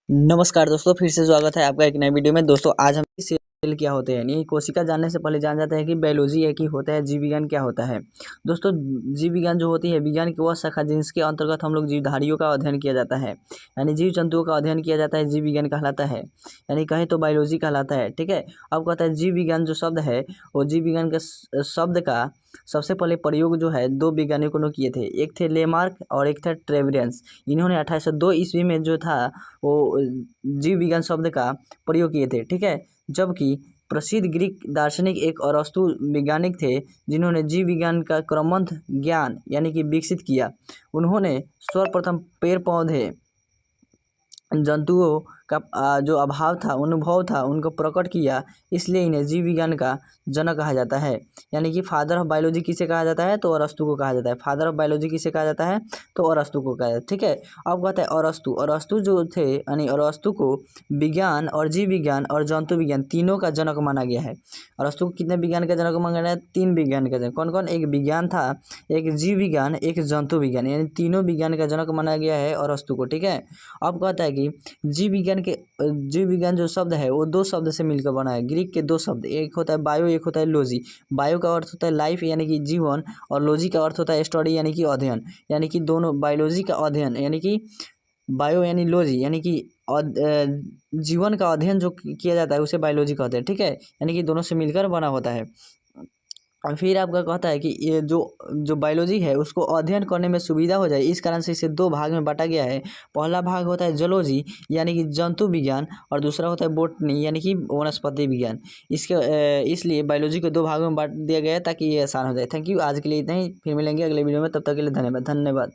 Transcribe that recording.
नमस्कार दोस्तों, फिर से स्वागत है आपका एक नए वीडियो में। दोस्तों आज हम सेल क्या होते हैं यानी कोशिका जानने से पहले जान जाते हैं कि बायोलॉजी है कि होता है जीव विज्ञान क्या होता है। दोस्तों जीव विज्ञान जो होती है विज्ञान की वह शाखा जिसके अंतर्गत हम लोग जीवधारियों का अध्ययन किया जाता है, यानी जीव जंतुओं का अध्ययन किया जाता है, जीव विज्ञान कहलाता है, यानी कहें तो बायोलॉजी कहलाता है। ठीक है, अब कहता है जीव विज्ञान जो शब्द है वो जीव विज्ञान के शब्द का सबसे पहले प्रयोग जो है दो वैज्ञानिकों ने किए थे, एक थे लेमार्क और एक था ट्रेवरेंस। इन्होंने 1802 ईस्वी में जो था वो जीव विज्ञान शब्द का प्रयोग किए थे। ठीक है, जबकि प्रसिद्ध ग्रीक दार्शनिक एक अरस्तु वैज्ञानिक थे जिन्होंने जीव विज्ञान का क्रमबद्ध ज्ञान यानी कि विकसित किया। उन्होंने सर्वप्रथम पेड़ पौधे जंतुओं का जो अभाव था अनुभव था उनको प्रकट किया, इसलिए इन्हें जीव विज्ञान का जनक कहा जाता है। यानी कि फादर ऑफ बायोलॉजी किसे कहा जाता है तो अरस्तु को कहा जाता है। फादर ऑफ बायोलॉजी किसे कहा जाता है तो अरस्तु को कहा जाता है। ठीक है, अब कहते हैं अरस्तु अरस्तु जो थे यानी अरस्तु को विज्ञान और जीव विज्ञान और जंतु विज्ञान तीनों का जनक माना गया है। अरस्तु को कितने विज्ञान का जनक माना गया है? 3 विज्ञान का जनक। कौन कौन? एक विज्ञान था, एक जीव विज्ञान, एक जंतु विज्ञान, यानी तीनों विज्ञान का जनक माना गया है अरस्तु को। ठीक है, अब कहता है कि जीव विज्ञान जो शब्द है वो दो शब्द से मिलकर बना है, ग्रीक के दो शब्द, एक होता है बायो, एक होता है लॉजी। बायो का अर्थ होता है लाइफ यानी कि जीवन, और लॉजी का अर्थ होता है स्टडी यानी कि अध्ययन। यानी कि दोनों बायोलॉजी का अध्ययन यानी कि बायो यानी लॉजी यानी कि जीवन का अध्ययन जो किया जाता है उसे बायोलॉजी कहते हैं। ठीक है, यानी कि दोनों से मिलकर बना होता है। और फिर आपका कहता है कि ये जो जो बायोलॉजी है उसको अध्ययन करने में सुविधा हो जाए, इस कारण से इसे दो भाग में बांटा गया है। पहला भाग होता है जूलॉजी यानी कि जंतु विज्ञान, और दूसरा होता है बोटनी यानी कि वनस्पति विज्ञान। इसलिए बायोलॉजी को दो भागों में बांट दिया गया है ताकि ये आसान हो जाए। थैंक यू, आज के लिए इतना ही। फिर मिलेंगे अगले वीडियो में, तब तक के लिए धन्यवाद।